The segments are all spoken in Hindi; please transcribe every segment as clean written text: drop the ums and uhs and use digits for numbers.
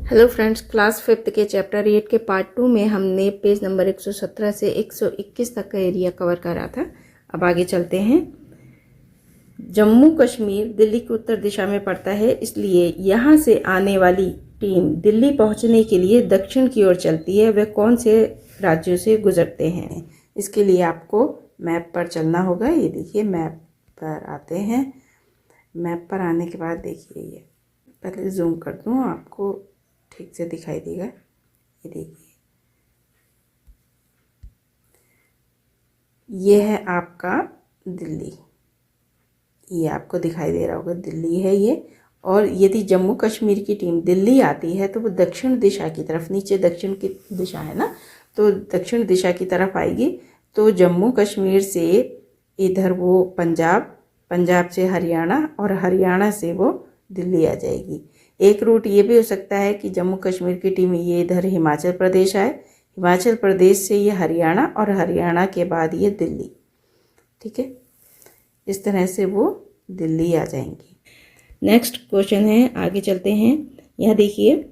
हेलो फ्रेंड्स, क्लास 5th के चैप्टर 8 के पार्ट 2 में हमने पेज नंबर 117 से 121 तक का एरिया कवर करा था। अब आगे चलते हैं। जम्मू कश्मीर दिल्ली की उत्तर दिशा में पड़ता है, इसलिए यहाँ से आने वाली टीम दिल्ली पहुँचने के लिए दक्षिण की ओर चलती है। वे कौन से राज्यों से गुजरते हैं? इसके लिए आपको मैप पर चलना होगा। ये देखिए, मैप पर आते हैं। मैप पर आने के बाद देखिए, ये पहले जूम कर दूँ, आपको ठीक से दिखाई देगा। ये देखिए, ये है आपका दिल्ली। ये आपको दिखाई दे रहा होगा, दिल्ली है ये। और यदि जम्मू कश्मीर की टीम दिल्ली आती है तो वो दक्षिण दिशा की तरफ, नीचे दक्षिण की दिशा है ना, तो दक्षिण दिशा की तरफ आएगी। तो जम्मू कश्मीर से इधर वो पंजाब, पंजाब से हरियाणा और हरियाणा से वो दिल्ली आ जाएगी। एक रूट ये भी हो सकता है कि जम्मू कश्मीर की टीम ये इधर हिमाचल प्रदेश आए, हिमाचल प्रदेश से ये हरियाणा और हरियाणा के बाद ये दिल्ली। ठीक है, इस तरह से वो दिल्ली आ जाएंगी। नेक्स्ट क्वेश्चन है, आगे चलते हैं। यहाँ देखिए,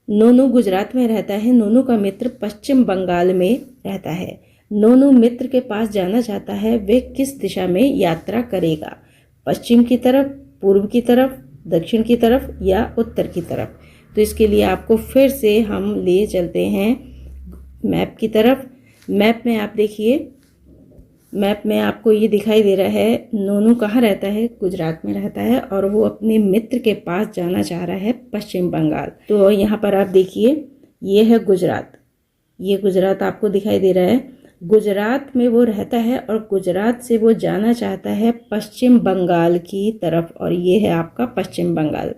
नोनू गुजरात में रहता है। नोनू का मित्र पश्चिम बंगाल में रहता है। नोनू मित्र के पास जाना चाहता है। वे किस दिशा में यात्रा करेगा? पश्चिम की तरफ, पूर्व की तरफ, दक्षिण की तरफ या उत्तर की तरफ? तो इसके लिए आपको फिर से हम ले चलते हैं मैप की तरफ। मैप में आप देखिए, मैप में आपको ये दिखाई दे रहा है नोनू कहाँ रहता है? गुजरात में रहता है और वो अपने मित्र के पास जाना चाह रहा है पश्चिम बंगाल। तो यहाँ पर आप देखिए, ये है गुजरात। ये गुजरात आपको दिखाई दे रहा है। गुजरात में वो रहता है और गुजरात से वो जाना चाहता है पश्चिम बंगाल की तरफ, और ये है आपका पश्चिम बंगाल।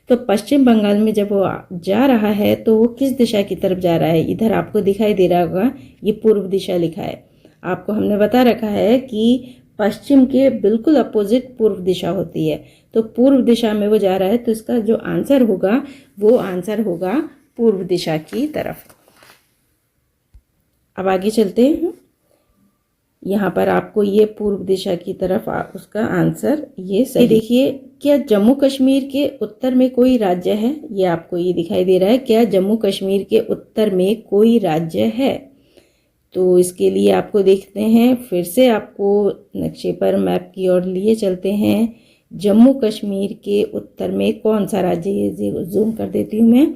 तो पश्चिम बंगाल में जब वो जा रहा है तो वो किस दिशा की तरफ जा रहा है? इधर आपको दिखाई दे रहा होगा, ये पूर्व दिशा लिखा है। आपको हमने बता रखा है कि पश्चिम के बिल्कुल अपोजिट पूर्व दिशा होती है। तो पूर्व दिशा में वो जा रहा है, तो इसका जो आंसर होगा वो आंसर होगा पूर्व दिशा की तरफ। अब आगे चलते हैं। यहाँ पर आपको ये पूर्व दिशा की तरफ उसका आंसर ये सही। देखिए, क्या जम्मू कश्मीर के उत्तर में कोई राज्य है? ये आपको ये दिखाई दे रहा है, क्या जम्मू कश्मीर के उत्तर में कोई राज्य है? तो इसके लिए आपको देखते हैं, फिर से आपको नक्शे पर मैप की ओर लिए चलते हैं। जम्मू कश्मीर के उत्तर में कौन सा राज्य है? जूम कर देती हूँ मैं।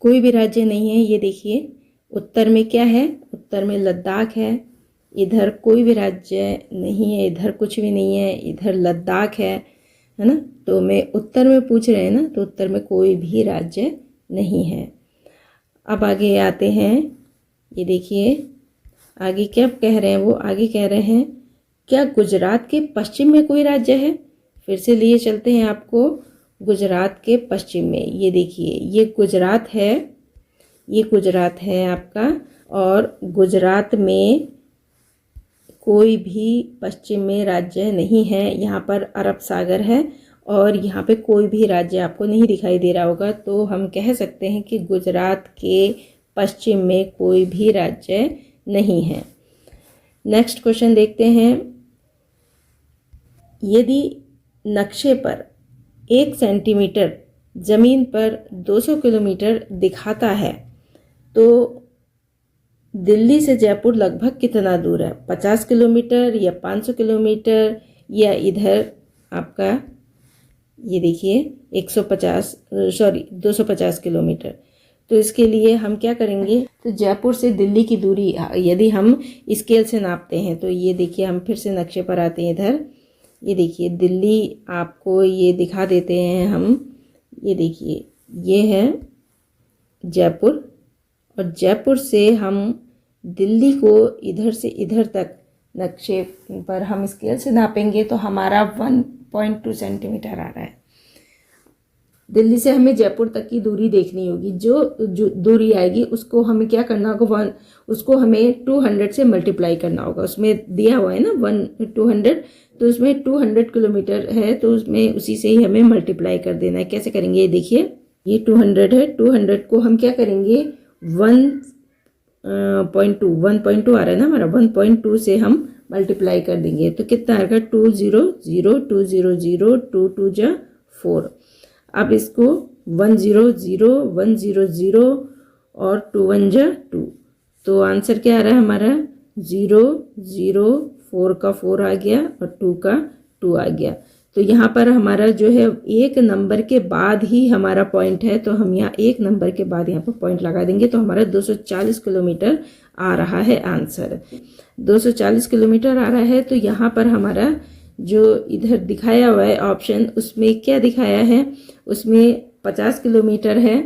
कोई भी राज्य नहीं है। ये देखिए, उत्तर में क्या है? उत्तर में लद्दाख है। इधर कोई भी राज्य नहीं है, इधर कुछ भी नहीं है, इधर लद्दाख है ना। तो मैं उत्तर में पूछ रहे हैं ना, तो उत्तर में कोई भी राज्य नहीं है। अब आगे आते हैं। ये देखिए, आगे क्या कह रहे हैं वो? आगे कह रहे हैं, क्या गुजरात के पश्चिम में कोई राज्य है? फिर से लिए चलते हैं आपको गुजरात के पश्चिम में। ये देखिए, ये गुजरात है, ये गुजरात है आपका, और गुजरात में कोई भी पश्चिम में राज्य नहीं है। यहाँ पर अरब सागर है और यहाँ पे कोई भी राज्य आपको नहीं दिखाई दे रहा होगा। तो हम कह सकते हैं कि गुजरात के पश्चिम में कोई भी राज्य नहीं है। नेक्स्ट क्वेश्चन देखते हैं। यदि नक्शे पर 1 सेंटीमीटर ज़मीन पर 200 किलोमीटर दिखाता है तो दिल्ली से जयपुर लगभग कितना दूर है? 50 किलोमीटर या 500 किलोमीटर, या इधर आपका ये देखिए 250 किलोमीटर। तो इसके लिए हम क्या करेंगे? तो जयपुर से दिल्ली की दूरी यदि हम स्केल से नापते हैं तो ये देखिए, हम फिर से नक्शे पर आते हैं। इधर ये देखिए, दिल्ली आपको ये दिखा देते हैं हम। ये देखिए, ये है जयपुर, और जयपुर से हम दिल्ली को इधर से इधर तक नक्शे पर हम स्केल से नापेंगे तो हमारा 1.2 सेंटीमीटर आ रहा है। दिल्ली से हमें जयपुर तक की दूरी देखनी होगी। जो दूरी आएगी उसको हमें क्या करना होगा? उसको हमें 200 से मल्टीप्लाई करना होगा। उसमें दिया हुआ है ना 200, तो उसमें 200 किलोमीटर है, तो उसमें उसी से ही हमें मल्टीप्लाई कर देना है। कैसे करेंगे? ये देखिए, ये 200 है। 200 को हम क्या करेंगे? 1.2 आ रहा है ना हमारा, 1.2 से हम मल्टीप्लाई कर देंगे तो कितना आएगा? 200, 200, 2 2 जा 4। अब इसको 1 0 0 1 0 0 और 2 1 जा 2। तो आंसर क्या आ रहा है हमारा 0 0, 4 का 4 आ गया और 2 का 2 आ गया। तो यहाँ पर हमारा जो है एक नंबर के बाद ही हमारा पॉइंट है, तो हम यहाँ एक नंबर के बाद यहाँ पर पॉइंट लगा देंगे। तो हमारा 240 किलोमीटर आ रहा है आंसर, 240 किलोमीटर आ रहा है। तो यहाँ पर हमारा जो इधर दिखाया हुआ है ऑप्शन, उसमें क्या दिखाया है, उसमें 50 किलोमीटर है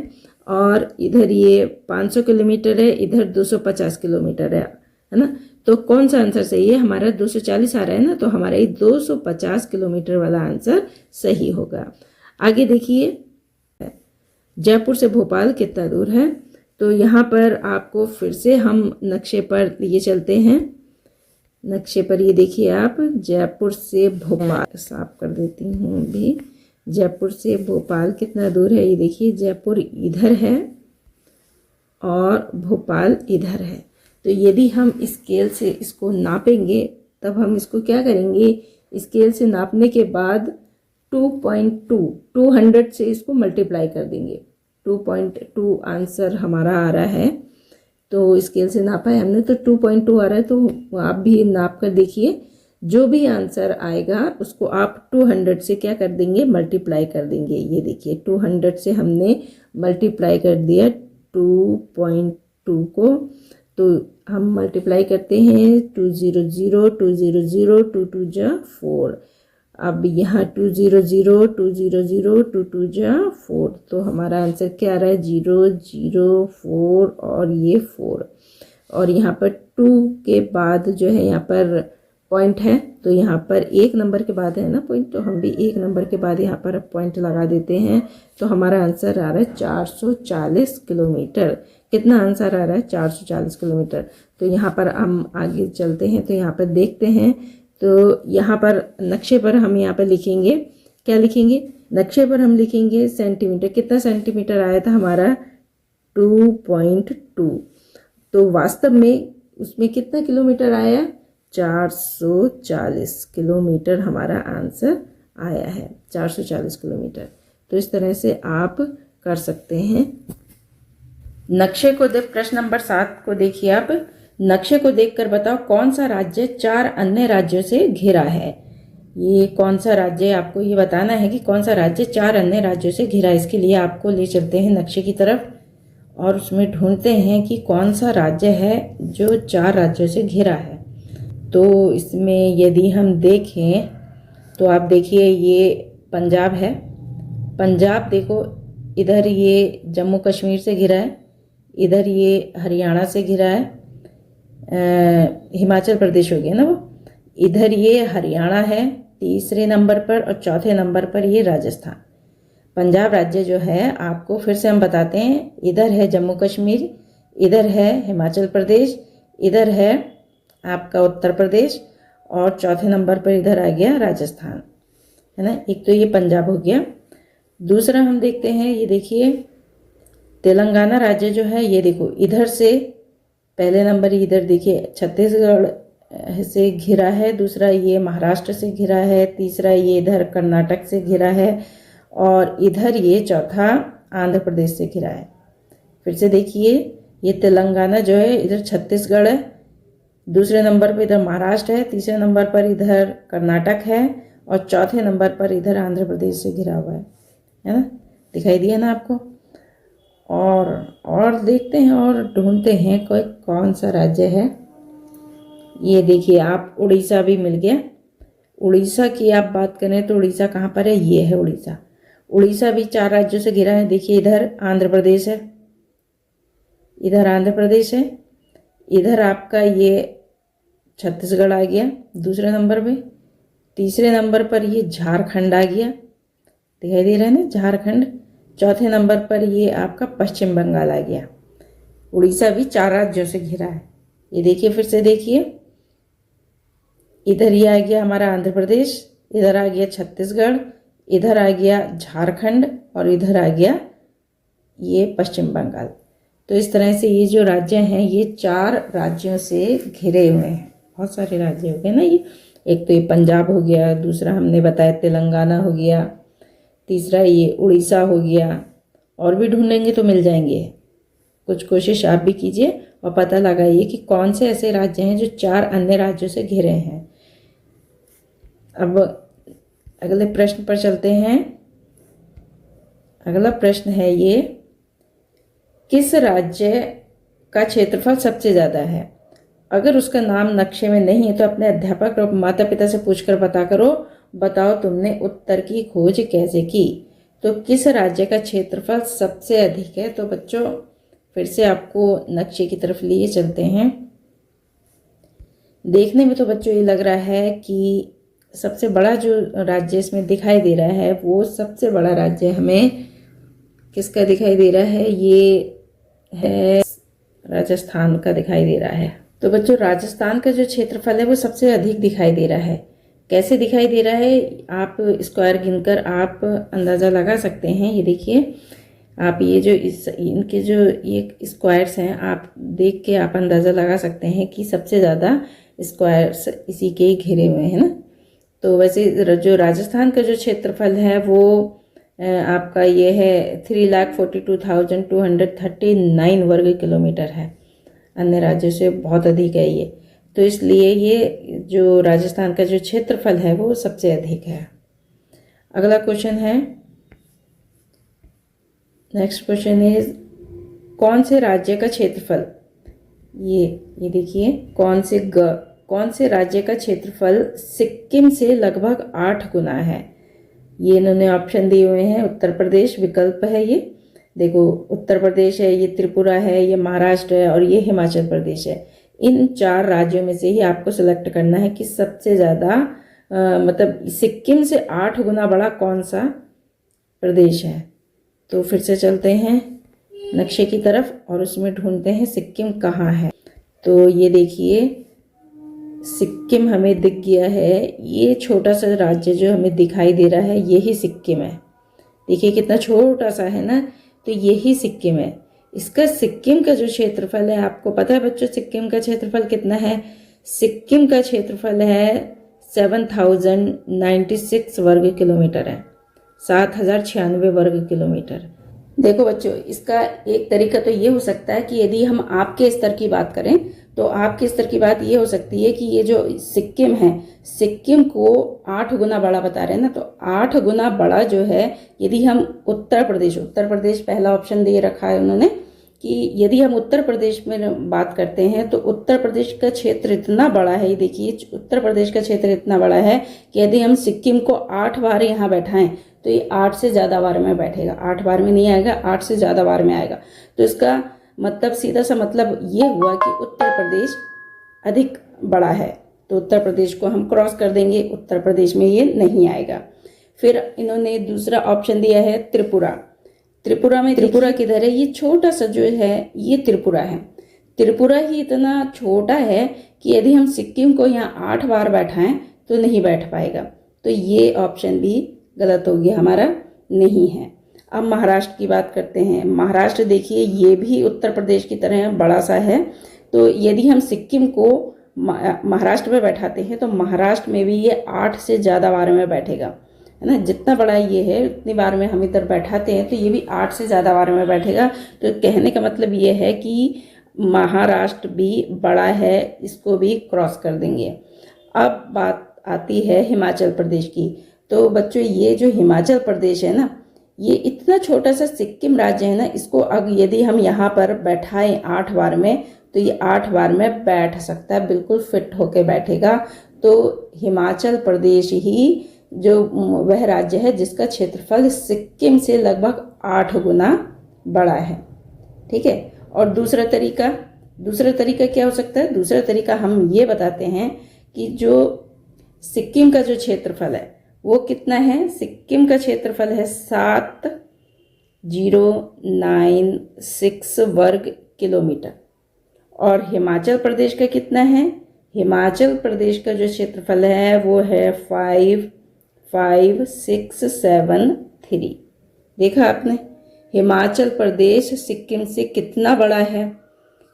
और इधर ये 500 किलोमीटर है, इधर 250 किलोमीटर है ना। तो कौन सा आंसर सही है, हमारा 240 आ रहा है ना, तो हमारा ये 250 किलोमीटर वाला आंसर सही होगा। आगे देखिए जयपुर से भोपाल कितना दूर है। तो यहाँ पर आपको फिर से हम नक्शे पर लिए चलते हैं। नक्शे पर ये देखिए आप, जयपुर से भोपाल साफ कर देती हूँ अभी। जयपुर से भोपाल कितना दूर है, ये देखिए जयपुर इधर है और भोपाल इधर है। तो यदि हम स्केल से इसको नापेंगे तब हम इसको क्या करेंगे, स्केल से नापने के बाद 200 से इसको मल्टीप्लाई कर देंगे। 2.2 आंसर हमारा आ रहा है। तो स्केल से नापा है हमने तो 2.2 आ रहा है। तो आप भी नाप कर देखिए, जो भी आंसर आएगा उसको आप 200 से क्या कर देंगे, मल्टीप्लाई कर देंगे। ये देखिए 200 से हमने मल्टीप्लाई कर दिया 2.2 को। तो हम मल्टीप्लाई करते हैं 2 0 0 2 0 0 2 2 जा 4। अब यहाँ 2 0 0 2 0 0 2 2 जा 4। तो हमारा आंसर क्या आ रहा है 0 0 4 और ये 4। और यहाँ पर 2 के बाद जो है यहाँ पर पॉइंट है, तो यहाँ पर एक नंबर के बाद है ना पॉइंट, तो हम भी एक नंबर के बाद यहाँ पर पॉइंट लगा देते हैं। तो हमारा आंसर आ रहा है 440 किलोमीटर। कितना आंसर आ रहा है 440 किलोमीटर। तो यहाँ पर हम आगे चलते हैं, तो यहाँ पर देखते हैं। तो यहाँ पर नक्शे पर हम यहाँ पर लिखेंगे, क्या लिखेंगे, नक्शे पर हम लिखेंगे सेंटीमीटर। कितना सेंटीमीटर आया था हमारा 2.2। तो वास्तव में उसमें कितना किलोमीटर आया, 440 किलोमीटर हमारा आंसर आया है, 440 किलोमीटर। तो इस तरह से आप कर सकते हैं। नक्शे को देख, प्रश्न नंबर 7 को देखिए आप। नक्शे को देखकर बताओ कौन सा राज्य 4 अन्य राज्यों से घिरा है। ये कौन सा राज्य है, आपको ये बताना है कि कौन सा राज्य 4 अन्य राज्यों से घिरा है। इसके लिए आपको ले चलते हैं नक्शे की तरफ और उसमें ढूंढते हैं कि कौन सा राज्य है जो 4 राज्यों से घिरा है। तो इसमें यदि हम देखें तो आप देखिए ये पंजाब है। पंजाब देखो, इधर ये जम्मू कश्मीर से घिरा है, इधर ये हरियाणा से घिरा है, हिमाचल प्रदेश हो गया ना वो, इधर ये हरियाणा है तीसरे नंबर पर और चौथे नंबर पर ये राजस्थान। पंजाब राज्य जो है आपको फिर से हम बताते हैं, इधर है जम्मू कश्मीर, इधर है हिमाचल प्रदेश, इधर है आपका उत्तर प्रदेश और चौथे नंबर पर इधर आ गया राजस्थान, है ना। एक तो ये पंजाब हो गया। दूसरा हम देखते हैं, ये देखिए तेलंगाना राज्य जो है, ये देखो इधर से पहले नंबर इधर देखिए छत्तीसगढ़ से घिरा है, दूसरा ये महाराष्ट्र से घिरा है, तीसरा ये इधर कर्नाटक से घिरा है और इधर ये चौथा आंध्र प्रदेश से घिरा है। फिर से देखिए ये तेलंगाना जो है इधर छत्तीसगढ़ है, दूसरे नंबर पर इधर महाराष्ट्र है, तीसरे नंबर पर इधर कर्नाटक है और चौथे नंबर पर इधर आंध्र प्रदेश से घिरा हुआ है ना। दिखाई दिया ना आपको। और देखते हैं और ढूंढते हैं कोई कौन सा राज्य है। ये देखिए आप, उड़ीसा भी मिल गया। उड़ीसा की आप बात करें तो उड़ीसा कहाँ पर है, ये है उड़ीसा। उड़ीसा भी 4 राज्यों से घिरा है। देखिए इधर आंध्र प्रदेश है, इधर आंध्र प्रदेश है, इधर आपका ये छत्तीसगढ़ आ गया दूसरे नंबर पे, तीसरे नंबर पर ये झारखंड आ गया, दिखाई दे रहा है ना झारखंड, चौथे नंबर पर ये आपका पश्चिम बंगाल आ गया। उड़ीसा भी 4 राज्यों से घिरा है। ये देखिए फिर से देखिए, इधर ये आ गया हमारा आंध्र प्रदेश, इधर आ गया छत्तीसगढ़, इधर आ गया झारखंड और इधर आ गया ये पश्चिम बंगाल। तो इस तरह से ये जो राज्य हैं ये 4 राज्यों से घिरे हुए हैं। बहुत सारे राज्य हो गए ना ये। एक तो ये पंजाब हो गया, दूसरा हमने बताया तेलंगाना हो गया, तीसरा ये उड़ीसा हो गया और भी ढूंढेंगे तो मिल जाएंगे। कुछ कोशिश आप भी कीजिए और पता लगाइए कि कौन से ऐसे राज्य हैं जो 4 अन्य राज्यों से घिरे हैं। अब अगले प्रश्न पर चलते हैं। अगला प्रश्न है ये, किस राज्य का क्षेत्रफल सबसे ज़्यादा है? अगर उसका नाम नक्शे में नहीं है तो अपने अध्यापक और माता पिता से पूछकर पता करो। बताओ तुमने उत्तर की खोज कैसे की। तो किस राज्य का क्षेत्रफल सबसे अधिक है? तो बच्चों फिर से आपको नक्शे की तरफ लिए चलते हैं। देखने में तो बच्चों ये लग रहा है कि सबसे बड़ा जो राज्य इसमें दिखाई दे रहा है वो सबसे बड़ा राज्य हमें किसका दिखाई दे रहा है? ये है राजस्थान का दिखाई दे रहा है। तो बच्चों राजस्थान का जो क्षेत्रफल है वो सबसे अधिक दिखाई दे रहा है। कैसे दिखाई दे रहा है? आप स्क्वायर गिनकर आप अंदाज़ा लगा सकते हैं। ये देखिए, आप ये जो इनके जो ये स्क्वायर्स हैं आप देख के आप अंदाज़ा लगा सकते हैं कि सबसे ज़्यादा स्क्वायर्स इसी के ही घिरे हुए हैं ना। तो वैसे जो राजस्थान का जो क्षेत्रफल है वो आपका ये है 3,42,239 वर्ग किलोमीटर है। अन्य राज्यों से बहुत अधिक है ये। तो इसलिए ये जो राजस्थान का जो क्षेत्रफल है वो सबसे अधिक है। अगला क्वेश्चन है, नेक्स्ट क्वेश्चन इज, कौन से राज्य का क्षेत्रफल, ये देखिए, कौन से राज्य का क्षेत्रफल सिक्किम से लगभग 8 गुना है? ये इन्होंने ऑप्शन दिए हुए हैं। उत्तर प्रदेश विकल्प है ये, देखो उत्तर प्रदेश है, ये त्रिपुरा है, ये महाराष्ट्र है और ये हिमाचल प्रदेश है। इन 4 राज्यों में से ही आपको सिलेक्ट करना है कि सबसे ज़्यादा मतलब सिक्किम से 8 गुना बड़ा कौन सा प्रदेश है। तो फिर से चलते हैं नक्शे की तरफ और उसमें ढूंढते हैं सिक्किम कहाँ है। तो ये देखिए, सिक्किम हमें दिख गया है। ये छोटा सा राज्य जो हमें दिखाई दे रहा है यही सिक्किम है। देखिए कितना छोटा सा है ना, तो यही सिक्किम है। इसका सिक्किम का जो क्षेत्रफल है, आपको पता है बच्चों सिक्किम का क्षेत्रफल कितना है? सिक्किम का क्षेत्रफल है 7096 वर्ग किलोमीटर है, 7096 वर्ग किलोमीटर। देखो बच्चों, इसका एक तरीका तो ये हो सकता है कि यदि हम आपके स्तर की बात करें तो आपके स्तर की बात ये हो सकती है कि ये जो सिक्किम है, सिक्किम को 8 गुना बड़ा बता रहे हैं ना, तो 8 गुना बड़ा जो है, यदि हम उत्तर प्रदेश पहला ऑप्शन दे रखा है उन्होंने कि यदि हम उत्तर प्रदेश में बात करते हैं तो उत्तर प्रदेश का क्षेत्र इतना बड़ा है। ये देखिए, उत्तर प्रदेश का क्षेत्र इतना बड़ा है कि यदि हम सिक्किम को 8 बार यहाँ बैठाएं तो ये 8 से ज़्यादा बार में बैठेगा। 8 बार में नहीं आएगा, 8 से ज़्यादा बार में आएगा। तो इसका मतलब सीधा सा मतलब ये हुआ कि उत्तर प्रदेश अधिक बड़ा है। तो उत्तर प्रदेश को हम क्रॉस कर देंगे, उत्तर प्रदेश में ये नहीं आएगा। फिर इन्होंने दूसरा ऑप्शन दिया है त्रिपुरा। त्रिपुरा किधर है? ये छोटा सा जो है ये त्रिपुरा है। त्रिपुरा ही इतना छोटा है कि यदि हम सिक्किम को यहाँ 8 बार बैठाएं तो नहीं बैठ पाएगा। तो ये ऑप्शन भी गलत हो गया, हमारा नहीं है। अब महाराष्ट्र की बात करते हैं। महाराष्ट्र देखिए, ये भी उत्तर प्रदेश की तरह बड़ा सा है। तो यदि हम सिक्किम को महाराष्ट्र में बैठाते हैं तो महाराष्ट्र में भी ये 8 से ज़्यादा बार में बैठेगा, है ना। जितना बड़ा ये है उतनी बार में हम इधर बैठाते हैं तो ये भी 8 से ज़्यादा बार में बैठेगा। तो कहने का मतलब ये है कि महाराष्ट्र भी बड़ा है, इसको भी क्रॉस कर देंगे। अब बात आती है हिमाचल प्रदेश की। तो बच्चों, ये जो हिमाचल प्रदेश है ना, ये इतना छोटा सा सिक्किम राज्य है ना, इसको अब यदि हम यहाँ पर बैठाएं 8 बार में तो ये 8 बार में बैठ सकता है, बिल्कुल फिट होके बैठेगा। तो हिमाचल प्रदेश ही जो वह राज्य है जिसका क्षेत्रफल सिक्किम से लगभग 8 गुना बड़ा है, ठीक है। और दूसरा तरीका क्या हो सकता है? दूसरा तरीका हम ये बताते हैं कि जो सिक्किम का जो क्षेत्रफल है वो कितना है? सिक्किम का क्षेत्रफल है 7096 वर्ग किलोमीटर। और हिमाचल प्रदेश का कितना है? हिमाचल प्रदेश का जो क्षेत्रफल है वो है 55673। देखा आपने, हिमाचल प्रदेश सिक्किम से कितना बड़ा है?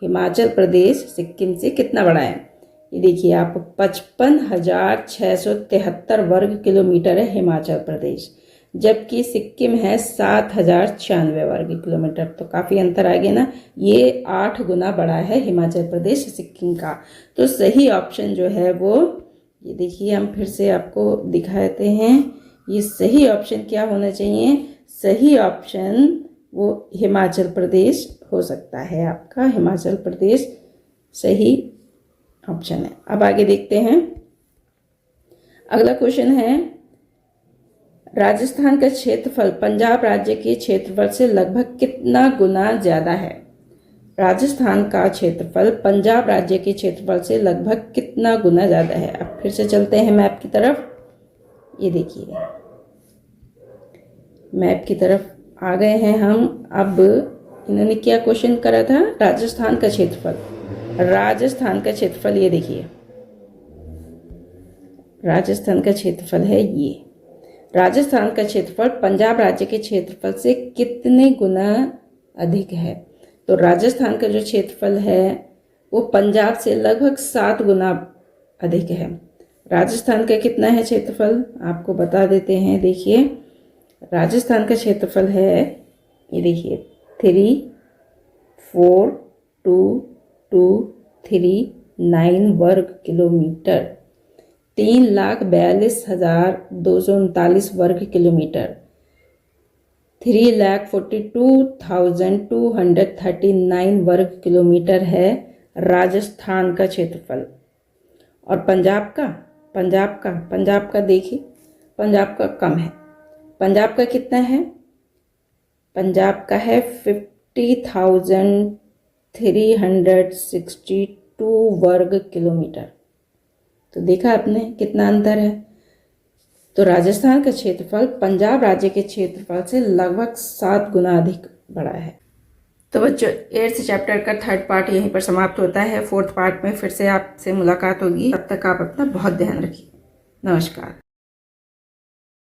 हिमाचल प्रदेश सिक्किम से कितना बड़ा है? ये देखिए आप, 55,673 वर्ग किलोमीटर है हिमाचल प्रदेश। जबकि सिक्किम है 7,096 वर्ग किलोमीटर। तो काफ़ी अंतर आ गया ना, ये 8 गुना बड़ा है हिमाचल प्रदेश सिक्किम का। तो सही ऑप्शन जो है वो, ये देखिए हम फिर से आपको दिखाते हैं, ये सही ऑप्शन क्या होना चाहिए? सही ऑप्शन वो हिमाचल प्रदेश हो सकता है, आपका हिमाचल प्रदेश सही ऑप्शन है। अब आगे देखते हैं, अगला क्वेश्चन है, राजस्थान का क्षेत्रफल पंजाब राज्य के क्षेत्रफल से लगभग कितना गुना ज़्यादा है? राजस्थान का क्षेत्रफल पंजाब राज्य के क्षेत्रफल से लगभग कितना गुना ज़्यादा है? अब फिर से चलते हैं मैप की तरफ। ये देखिए मैप की तरफ आ गए हैं हम। अब इन्होंने क्या क्वेश्चन करा था? राजस्थान का क्षेत्रफल, राजस्थान का क्षेत्रफल ये देखिए, राजस्थान का क्षेत्रफल है ये। राजस्थान का क्षेत्रफल पंजाब राज्य के क्षेत्रफल से कितने गुना अधिक है? तो राजस्थान का जो क्षेत्रफल है वो पंजाब से लगभग 7 गुना अधिक है। राजस्थान का कितना है क्षेत्रफल, आपको बता देते हैं। देखिए राजस्थान का क्षेत्रफल है, ये देखिए 34239 वर्ग किलोमीटर, 3,42,239 वर्ग किलोमीटर, 3,42,239 वर्ग किलोमीटर है राजस्थान का क्षेत्रफल। और पंजाब का देखिए, पंजाब का कम है। पंजाब का कितना है? पंजाब का है 50,362 वर्ग किलोमीटर। तो देखा आपने कितना अंतर है। तो राजस्थान का क्षेत्रफल पंजाब राज्य के क्षेत्रफल से लगभग 7 गुना अधिक बड़ा है। तो बच्चों 8th चैप्टर का 3rd पार्ट यहीं पर समाप्त होता है। 4th पार्ट में फिर से आपसे मुलाकात होगी। तब तक आप अपना बहुत ध्यान रखिए। नमस्कार।